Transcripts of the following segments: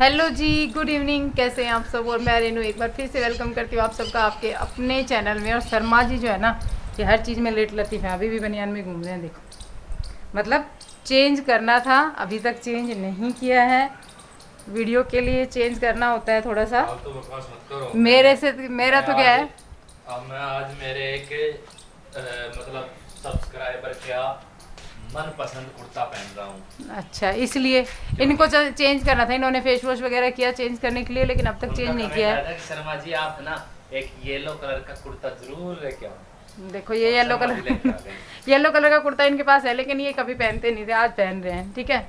Hello जी, good evening. कैसे हैं आप सब? और मैं रेनू एक बार फिर से वेलकम करती हूँ आप सबका आपके अपने चैनल में। और शर्मा जी जो है ना, ये हर चीज़ में लेट लतीफ़ है। अभी भी बनियान में घूम रहे हैं, देखो। मतलब चेंज करना था, अभी तक चेंज नहीं किया है। वीडियो के लिए चेंज करना होता है थोड़ा सा। तो बकवास मत करो। मेरे से मेरा तो क्या है, मैं आज मेरे एक मतलब सब्सक्राइबर का मनपसंद कुर्ता पहन रहा हूँ। अच्छा इसलिए इनको चेंज करना था। इन्होंने फेस वॉश वगैरह किया चेंज करने के लिए, लेकिन अब तक चेंज नहीं किया है। शर्मा जी आप ना एक येलो कलर का कुर्ता जरूर लेके आओ। देखो ये येलो कलर येलो कलर का कुर्ता इनके पास है, लेकिन ये कभी पहनते नहीं थे, आज पहन रहे हैं। ठीक है।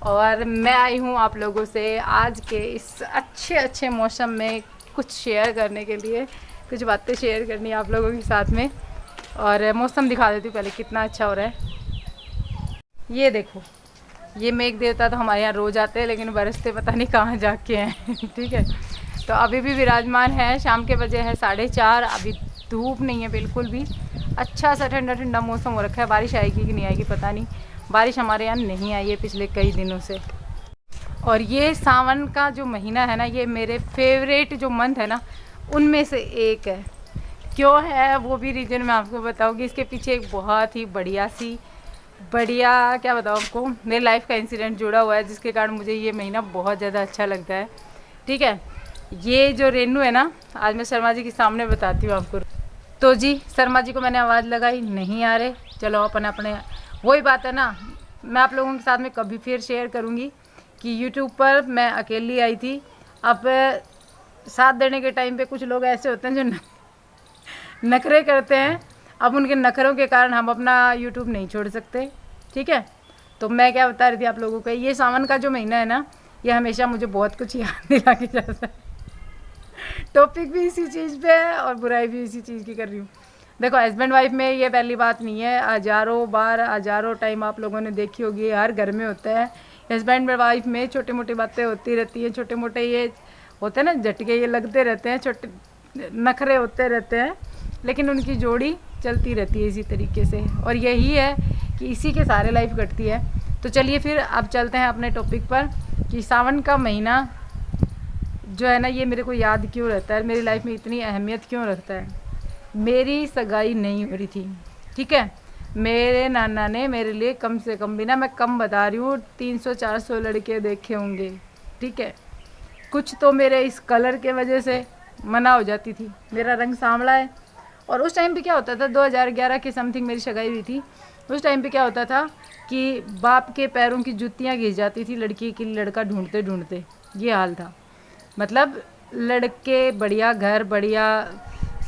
और मैं आई हूँ आप लोगों से आज के इस अच्छे मौसम में कुछ शेयर करने के लिए, कुछ बातें शेयर करनी है आप लोगों के साथ में। और मौसम दिखा देती हूँ पहले कितना अच्छा हो रहा है। ये देखो, ये मेघ देवता तो हमारे यहाँ रोज़ आते हैं, लेकिन बरसते पता नहीं कहाँ जाके हैं। ठीक है। तो अभी भी विराजमान है। शाम के बजे है 4:30। अभी धूप नहीं है बिल्कुल भी। अच्छा सा ठंडा ठंडा मौसम हो रखा है। बारिश आएगी कि नहीं आएगी पता नहीं। बारिश हमारे यहाँ नहीं आई है पिछले कई दिनों से। और ये सावन का जो महीना है ना, ये मेरे फेवरेट जो मंथ है ना, उनमें से एक है। क्यों है वो भी रीज़न मैं आपको बताऊँगी। इसके पीछे एक बहुत ही बढ़िया क्या बताऊँ आपको, मेरी लाइफ का इंसिडेंट जुड़ा हुआ है, जिसके कारण मुझे ये महीना बहुत ज़्यादा अच्छा लगता है। ठीक है। ये जो रेनू है ना, आज मैं शर्मा जी के सामने बताती हूँ आपको। तो जी शर्मा जी को मैंने आवाज़ लगाई, नहीं आ रहे। चलो अपन अपने, वही बात है ना, मैं आप लोगों के साथ में कभी फिर शेयर करूँगी कि यूट्यूब पर मैं अकेली आई थी। अब साथ देने के टाइम पे कुछ लोग ऐसे होते हैं जो नखरे करते हैं। अब उनके नखरों के कारण हम अपना यूट्यूब नहीं छोड़ सकते। ठीक है। तो मैं क्या बता रही थी आप लोगों को, ये सावन का जो महीना है ना, ये हमेशा मुझे बहुत कुछ याद दिला के जाता है। टॉपिक भी इसी चीज़ पे है और बुराई भी इसी चीज़ की कर रही हूँ। देखो हस्बैंड वाइफ में ये पहली बात नहीं है, हज़ारों बार हज़ारों टाइम आप लोगों ने देखी होगी, हर घर में होता है। हस्बैंड वाइफ में छोटी मोटी बातें होती रहती हैं, छोटे मोटे ये होते हैं ना झटके, ये लगते रहते हैं, छोटे नखरे होते रहते हैं, लेकिन उनकी जोड़ी चलती रहती है इसी तरीके से। और यही है कि इसी के सारे लाइफ कटती है। तो चलिए फिर अब चलते हैं अपने टॉपिक पर कि सावन का महीना जो है ना, ये मेरे को याद क्यों रहता है, मेरी लाइफ में इतनी अहमियत क्यों रखता है। मेरी सगाई नहीं हो रही थी। ठीक है। मेरे नाना ने मेरे लिए कम से कम भी ना, मैं कम बता रही हूँ, 300-400 लड़के देखे होंगे। ठीक है। कुछ तो मेरे इस कलर के वजह से मना हो जाती थी। मेरा रंग सांवला है। और उस टाइम पे क्या होता था, 2011 के समथिंग मेरी सगाई हुई थी। उस टाइम पे क्या होता था कि बाप के पैरों की जुतियाँ घिस जाती थी लड़की के लिए, लड़का ढूंढते ढूंढते। ये हाल था। मतलब लड़के बढ़िया घर, बढ़िया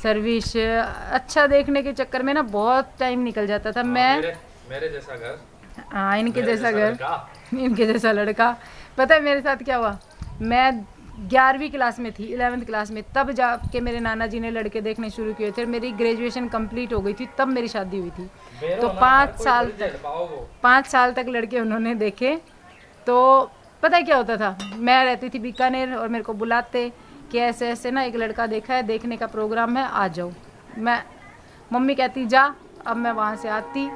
सर्विस, अच्छा देखने के चक्कर में ना बहुत टाइम निकल जाता था। मैं मेरे जैसा घर, हाँ इनके जैसा घर, लड़का। इनके जैसा लड़का। पता है मेरे साथ क्या हुआ, मैं 11वीं क्लास में थी, 11वीं क्लास में, तब जाके मेरे नाना जी ने लड़के देखने शुरू किए थे। मेरी ग्रेजुएशन कंप्लीट हो गई थी, तब मेरी शादी हुई थी। तो 5 साल तक लड़के उन्होंने देखे। तो पता है क्या होता था, मैं रहती थी बीकानेर और मेरे को बुलाते कि ऐसे ऐसे ना एक लड़का देखा है, देखने का प्रोग्राम है, आ जाओ। मैं, मम्मी कहती जा, अब मैं वहाँ से आती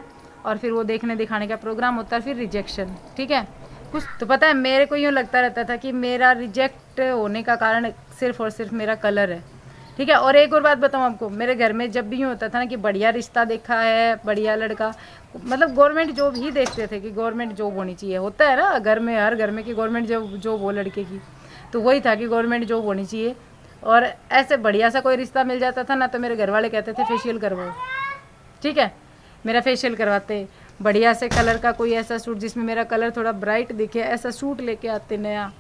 और फिर वो देखने दिखाने का प्रोग्राम होता है, फिर रिजेक्शन। ठीक है। कुछ तो पता है मेरे को यूँ लगता रहता था कि मेरा रिजेक्ट होने का कारण सिर्फ और सिर्फ मेरा कलर है। ठीक है। और एक और बात बताऊँ आपको, मेरे घर में जब भी यूँ होता था ना कि बढ़िया रिश्ता देखा है, बढ़िया लड़का, मतलब गवर्नमेंट जॉब ही देखते थे कि गवर्नमेंट जॉब होनी चाहिए। होता है ना घर में, हर घर में कि गवर्नमेंट जॉब हो लड़के की। तो वही था कि गवर्नमेंट जॉब होनी चाहिए। और ऐसे बढ़िया सा कोई रिश्ता मिल जाता था ना, तो मेरे घर वाले कहते थे फेशियल करवाओ। ठीक है। मेरा फेशियल करवाते, बढ़िया से कलर का कोई ऐसा सूट जिसमें मेरा कलर थोड़ा ब्राइट दिखे, ऐसा सूट लेके आते नया।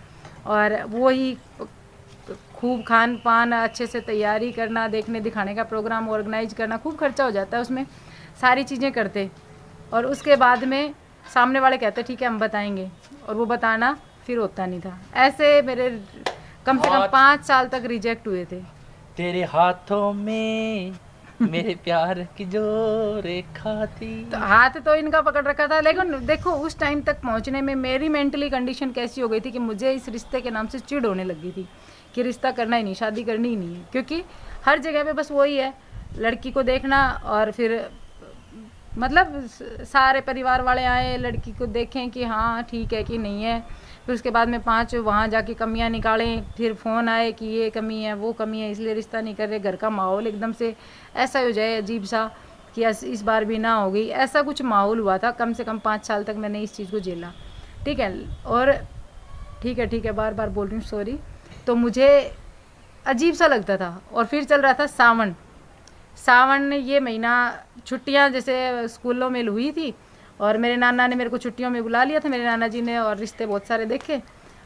और वही खूब खान पान, अच्छे से तैयारी करना, देखने दिखाने का प्रोग्राम ऑर्गेनाइज करना, खूब खर्चा हो जाता है उसमें, सारी चीज़ें करते। और उसके बाद में सामने वाले कहते ठीक है हम बताएंगे, और वो बताना फिर होता नहीं था। ऐसे मेरे कम से कम 5 साल तक रिजेक्ट हुए थे। तेरे हाथों में मेरे प्यार की जो रेखा थी। तो हाथ तो इनका पकड़ रखा था, लेकिन देखो उस टाइम तक पहुंचने में मेरी मेंटली कंडीशन कैसी हो गई थी कि मुझे इस रिश्ते के नाम से चिढ़ होने लगी थी कि रिश्ता करना ही नहीं, शादी करनी ही नहीं है। क्योंकि हर जगह पे बस वही है, लड़की को देखना और फिर मतलब सारे परिवार वाले आए, लड़की को देखें कि हाँ ठीक है कि नहीं है, फिर उसके बाद में 5 वहाँ जाके कमियां निकालें, फिर फ़ोन आए कि ये कमी है वो कमी है इसलिए रिश्ता नहीं कर रहे, घर का माहौल एकदम से ऐसा हो जाए अजीब सा कि इस बार भी ना हो गई, ऐसा कुछ माहौल हुआ था। कम से कम 5 साल तक मैंने इस चीज़ को झेला, ठीक है। और ठीक है बार बार बोल रही हूँ, सॉरी। तो मुझे अजीब सा लगता था। और फिर चल रहा था सावन ये महीना, छुट्टियाँ जैसे स्कूलों में हुई थी और मेरे नाना ने मेरे को छुट्टियों में बुला लिया था, मेरे नाना जी ने, और रिश्ते बहुत सारे देखे।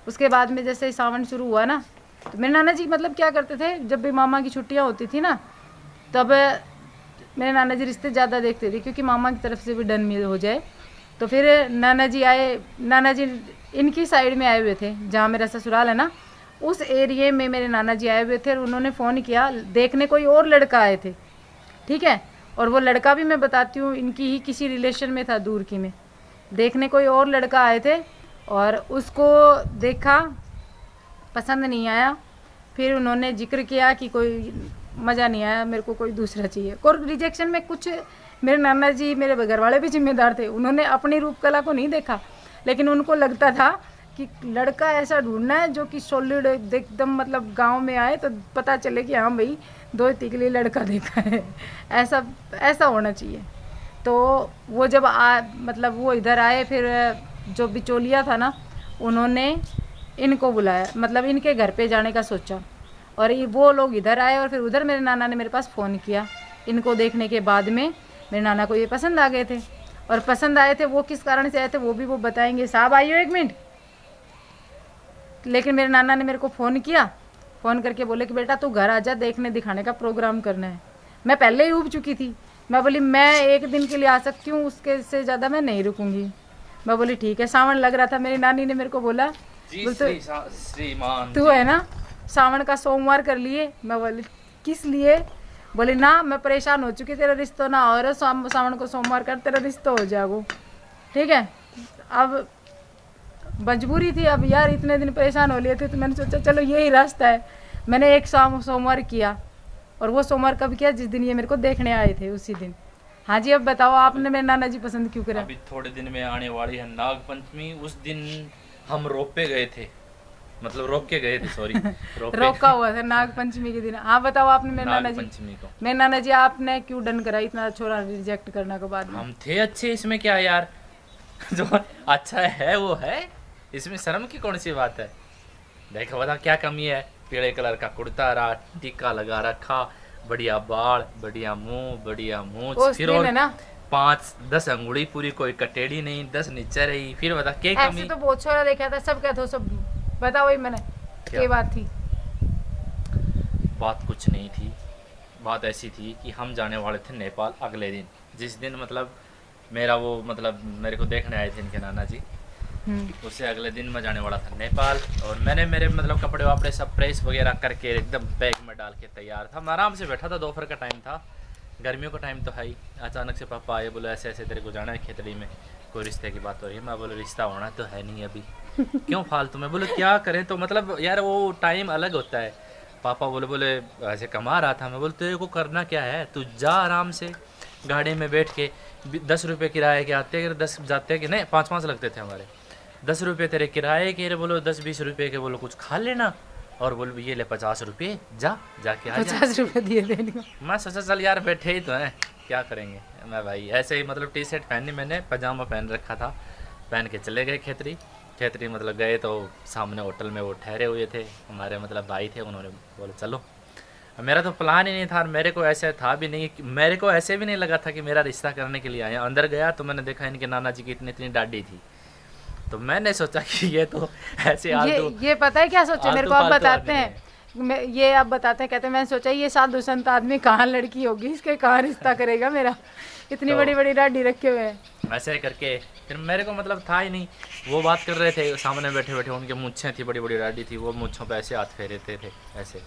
उसके बाद में जैसे सावन शुरू हुआ ना, तो मेरे नाना जी मतलब क्या करते थे, जब भी मामा की छुट्टियाँ होती थी ना, तब मेरे नाना जी रिश्ते ज़्यादा देखते थे क्योंकि मामा की तरफ से भी डन मिल हो जाए। तो फिर नाना जी इनकी साइड में आए हुए थे, जहाँ मेरा ससुराल है ना, उस एरिए में मेरे नाना जी आए हुए थे और उन्होंने फ़ोन किया, देखने कोई और लड़का आए थे, ठीक है। और वो लड़का भी मैं बताती हूँ, इनकी ही किसी रिलेशन में था, दूर की में, देखने कोई और लड़का आए थे और उसको देखा, पसंद नहीं आया। फिर उन्होंने जिक्र किया कि कोई मज़ा नहीं आया, मेरे को कोई दूसरा चाहिए। और रिजेक्शन में कुछ मेरे नाना जी, मेरे घर वाले भी जिम्मेदार थे। उन्होंने अपनी रूप कला को नहीं देखा, लेकिन उनको लगता था कि लड़का ऐसा ढूंढना है जो कि सॉलिड एकदम, मतलब गांव में आए तो पता चले कि हाँ भाई 2 तिगली लड़का देखा है, ऐसा होना चाहिए। तो वो जब मतलब वो इधर आए, फिर जो बिचौलिया था ना, उन्होंने इनको बुलाया, मतलब इनके घर पे जाने का सोचा, और वो लोग इधर आए और फिर उधर मेरे नाना ने मेरे पास फ़ोन किया। इनको देखने के बाद में मेरे नाना को ये पसंद आ गए थे, और पसंद आए थे वो किस कारण से आए थे वो भी वो बताएंगे। साहब आइयो 1 मिनट। लेकिन मेरे नाना ने मेरे को फ़ोन किया, फ़ोन करके बोले कि बेटा तू घर आ जा, देखने दिखाने का प्रोग्राम करना है। मैं पहले ही उब चुकी थी, मैं बोली मैं 1 दिन के लिए आ सकती हूँ, उसके से ज़्यादा मैं नहीं रुकूंगी। मैं बोली ठीक है। सावन लग रहा था, मेरी नानी ने मेरे को बोला, तू है ना सावन का सोमवार कर लिए। मैं बोली किस लिए? बोली ना मैं परेशान हो चुकी, तेरा रिश्ता ना हो रहा, सावन को सोमवार कर, तेरा रिश्ता हो जाएगा, ठीक है। अब मजबूरी थी, अब यार इतने दिन परेशान हो लिए थे, तो मैंने सोचा चलो यही रास्ता है। मैंने एक सोमवार किया, और वो सोमवार कब किया? जिस दिन ये मेरे को देखने आए थे, उसी दिन। हाँ जी, अब बताओ आपने मेरे नाना जी पसंद क्यों करा? अभी थोड़े दिन में आने वाली है नाग पंचमी, उस दिन हम रोपे गए थे, मतलब रोक के गए थे, सॉरी रोका हुआ था नाग पंचमी के दिन। हाँ बताओ आपने मेरे नाना जी पंचमी को, मेरे नाना जी आपने क्यों डन करा इतना छोरा रिजेक्ट करने के बाद में? हम थे अच्छे, इसमें क्या यार जो अच्छा है वो है, इसमें शर्म की कौन सी बात है। देखो बता क्या कमी है, पीले कलर का कुर्ता रहा, टीका लगा रखा, बढ़िया बाल, बढ़िया मुंह, बढ़िया मूंछ, फिर और 5-10 अंगुड़ी पूरी, कोई कटेड़ी नहीं, 10 नीचे रही, फिर बता क्या कमी? ऐसे तो बहुत छोरा देखा था, सब कहते हो, सब बताओ वही मैंने क्या बात थी? बात कुछ नहीं थी, बात ऐसी थी कि हम जाने वाले थे नेपाल अगले दिन, जिस दिन मतलब मेरा वो मतलब मेरे को देखने आए थे इनके नाना जी, उससे अगले दिन मैं जाने वाला था नेपाल। और मैंने मेरे मतलब कपड़े वापड़े सब प्रेस वगैरह करके एकदम बैग में डाल के तैयार था। मैं आराम से बैठा था, दोपहर का टाइम था, गर्मियों का टाइम तो है ही। अचानक से पापा आए, बोले ऐसे ऐसे तेरे को जाना है खेतड़ी में, कोई रिश्ते की बात हो रही है। मैं बोले रिश्ता होना तो है नहीं अभी, क्यों फालतू में। बोले क्या करें, तो मतलब यार वो टाइम अलग होता है। पापा बोले ऐसे कमा रहा था। मैं बोले तेरे को करना क्या है, तू जा आराम से गाड़ी में बैठ के, 10 रुपये किराए के आते, 10 जाते कि नहीं 5-5 लगते थे हमारे, 10 रुपये तेरे किराए के, रे बोलो 10-20 रुपये के, बोलो कुछ खा लेना, और बोलो ये ले 50 रुपये, जाके आ 50 रुपये दिए देने को। मैं सोचा चल यार बैठे ही तो हैं, क्या करेंगे। मैं भाई ऐसे ही मतलब टी शर्ट पहनी, मैंने पजामा पहन रखा था, पहन के चले गए खेतरी मतलब गए तो सामने होटल में वो ठहरे हुए थे हमारे मतलब भाई थे, उन्होंने बोले चलो। मेरा तो प्लान ही नहीं था, मेरे को ऐसे था भी नहीं, मेरे को ऐसे भी नहीं लगा था कि मेरा रिश्ता करने के लिए आए। अंदर गया तो मैंने देखा इनके नाना जी की इतनी डाडी थी, तो मैंने सोचा कि ये तो ऐसे ये पता है क्या सोचे मेरे को आप बताते हैं, ये आप बताते हैं, कहते हैं मैंने सोचा ये साधु संत आदमी कहाँ लड़की होगी, इसके कहाँ रिश्ता करेगा मेरा, इतनी तो, बड़ी डाडी रखे हुए हैं। ऐसे करके फिर मेरे को मतलब था ही नहीं, वो बात कर रहे थे सामने बैठे बैठे, उनके मूँछें थी, बड़ी डाडी थी, वो मूँछों पे ऐसे हाथ फेरते थे ऐसे।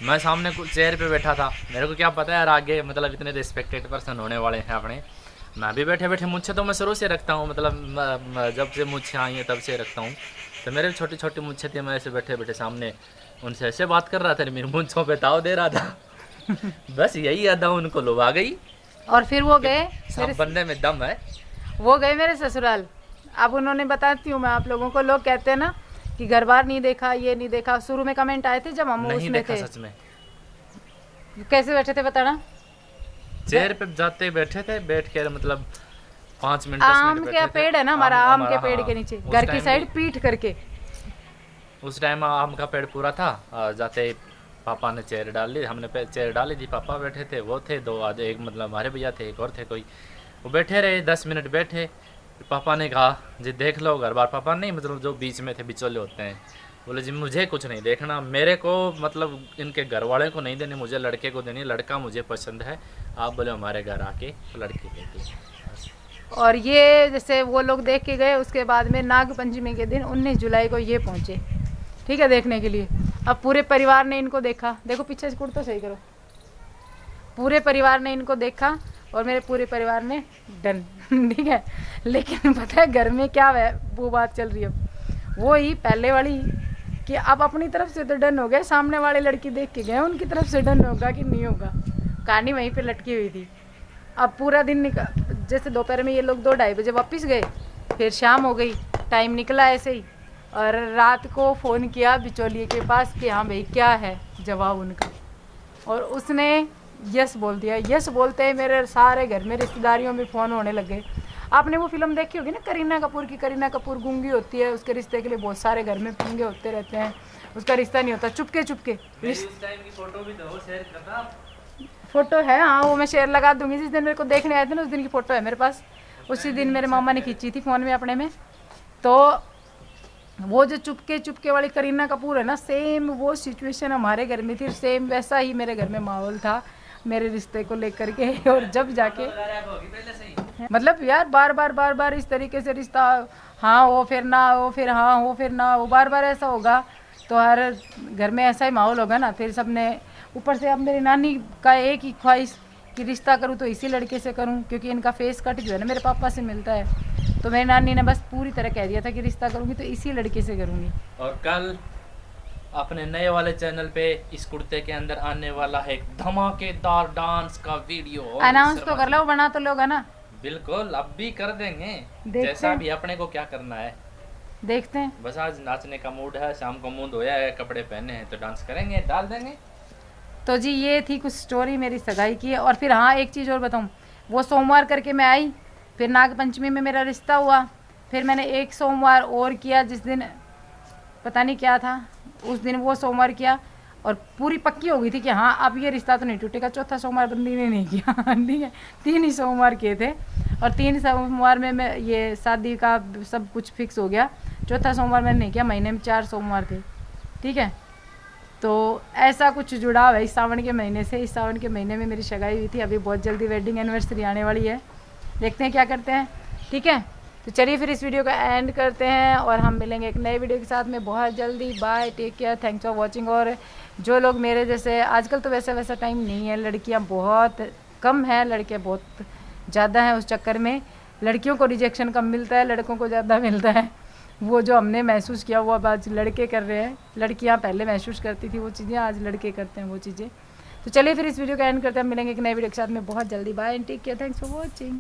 मैं सामने चेयर पे बैठा था, मेरे को क्या पता यार आगे मतलब इतने रिस्पेक्टेड पर्सन होने वाले हैं अपने। मैं भी बैठे बैठे मूँछें तो मैं शुरू से रखता हूँ, मतलब जब से मूँछें आई हैं तब से रखता हूँ, तो मेरे छोटी छोटी मूँछें थी, मैं ऐसे बैठे बैठे सामने उनसे ऐसे बात कर रहा था, मेरी मूँछों पे ताव दे रहा था बस यही अदा उनको लुभा गई, और फिर वो गए, सब बंदे में दम है, वो गए मेरे ससुराल। अब उन्होंने बताती हूँ मैं आप लोगों को, लोग कहते हैं ना कि घर बार नहीं देखा, ये नहीं देखा। शुरू में कमेंट आए थे जब हम नहीं उसमें देखा थे। सच में। कैसे बैठे थे बताना? चेयर पे जाते बैठे थे, बैठ के मतलब 5 मिनट 10 आम मिनट का बैठे पेड़ थे। है ना हमारा, आम के पेड़ हाँ, के नीचे, उस घर की टाइम साइड भी- पीठ करके। उस टाइम आम का पेड़ पूरा था। जाते पापा ने चेयर डाल ली, हमने चेयर डाली थी, पापा बैठे थे, वो थे दो आधे, एक मतलब हमारे भैया थे, एक और थे कोई। वो बैठे रहे 10 मिनट बैठे। फिर पापा ने कहा जी देख लो घर बार। पापा नहीं मतलब जो बीच में थे, बिचौले होते हैं, बोले जी मुझे कुछ नहीं देखना, मेरे को मतलब इनके घर वाले को नहीं देनी, मुझे लड़के को देनी, लड़का मुझे पसंद है, आप बोले हमारे घर आके लड़के देख लो। और ये जैसे वो लोग देख के गए, उसके बाद में नाग पंचमी के दिन 19 जुलाई को ये पहुँचे, ठीक है, देखने के लिए। अब पूरे परिवार ने इनको देखा, देखो पीछे से कुर्ता सही करो, पूरे परिवार ने इनको देखा और मेरे पूरे परिवार ने डन ठीक है। लेकिन पता है घर में क्या है, वो बात चल रही है वो ही पहले वाली कि अब अपनी तरफ से तो डन हो गए, सामने वाले लड़की देख के गए, उनकी तरफ से डन होगा कि नहीं होगा। कहानी वहीं पे लटकी हुई थी। अब पूरा दिन जैसे दोपहर में ये लोग 2-2:30 बजे वापस गए, फिर शाम हो गई, टाइम निकला ऐसे ही, और रात को फ़ोन किया बिचौलिए के पास कि हाँ भाई क्या है जवाब उनका, और उसने यस बोल दिया। यस बोलते ही मेरे सारे घर में रिश्तेदारियों में फ़ोन होने लगे। आपने वो फिल्म देखी होगी ना करीना कपूर की, करीना कपूर गूंगी होती है, उसके रिश्ते के लिए बहुत सारे घर में पंगे होते रहते हैं, उसका रिश्ता नहीं होता, चुपके चुपके। उस टाइम की फोटो भी तो शेयर करना। फ़ोटो है हाँ, वो मैं शेयर लगा दूंगी। जिस दिन मेरे को देखने आए थे ना, उस दिन की फ़ोटो है मेरे पास, उसी दिन मेरे मामा ने खींची थी फ़ोन में अपने में। तो वो जो चुपके चुपके वाली करीना कपूर है ना, सेम वो सिचुएशन हमारे घर में थी, सेम वैसा ही मेरे घर में माहौल था मेरे रिश्ते को लेकर के। और जब जाके मतलब यार बार बार इस तरीके से रिश्ता, हाँ हो फिर ना हो, फिर हाँ हो फिर ना हो, बार ऐसा होगा तो हर घर में ऐसा ही माहौल होगा ना। फिर सबने ऊपर से, अब मेरी नानी का एक ही ख्वाहिश कि रिश्ता करूँ तो इसी लड़के से करूँ, क्योंकि इनका फेस कट जो है ना मेरे पापा से मिलता है। तो मेरी नानी ने बस पूरी तरह कह दिया था कि रिश्ता करूँगी तो इसी लड़के से करूँगी। और कल अपने नए वाले चैनल पे इस कुर्ते के अंदर आने वाला है एक धमाकेदार डांस का वीडियो। अनाउंस तो कर लो, बना तो लोग है ना। बिल्कुल अब भी कर देंगे, देखते जैसा हैं। भी अपने को क्या करना है देखते हैं। बस। आज नाचने का मूड है, शाम को मुंह धोया है, कपड़े पहने हैं तो डांस करेंगे, डाल देंगे। तो जी ये थी कुछ स्टोरी मेरी सगाई की। और फिर हाँ एक चीज़ और बताऊँ, वो सोमवार करके मैं आई, फिर नाग पंचमी में मेरा रिश्ता हुआ, फिर मैंने एक सोमवार और किया जिस दिन पता नहीं क्या था, उस दिन वो सोमवार किया और पूरी पक्की हो गई थी कि हाँ अब ये रिश्ता तो नहीं टूटेगा। चौथा सोमवार बंदी ने नहीं किया ठीक है, 3 ही सोमवार किए थे और 3 सोमवार में मैं ये शादी का सब कुछ फिक्स हो गया। चौथा सोमवार मैंने नहीं किया, महीने में 4 सोमवार थे, ठीक है। तो ऐसा कुछ जुड़ाव है इस सावन के महीने से। इस सावन के महीने में मेरी सगाई हुई थी, अभी बहुत जल्दी वेडिंग एनिवर्सरी आने वाली है, देखते हैं क्या करते हैं, ठीक है। तो चलिए फिर इस वीडियो का एंड करते हैं और हम मिलेंगे एक नए वीडियो के साथ में बहुत जल्दी। Bye, take care, thanks for watching. और जो लोग मेरे जैसे, आजकल तो वैसा टाइम नहीं है, लड़कियां बहुत कम है, लड़के बहुत ज़्यादा हैं, उस चक्कर में लड़कियों को रिजेक्शन कम मिलता है, लड़कों को ज़्यादा मिलता है। वो जो हमने महसूस किया वो अब आज लड़के कर रहे हैं। लड़कियां पहले महसूस करती थी वो चीज़ें, आज लड़के करते हैं वो चीज़ें। तो चलिए फिर इस वीडियो का एंड करते हैं, मिलेंगे एक नए वीडियो के साथ में बहुत जल्दी। Bye, take care, thanks for watching.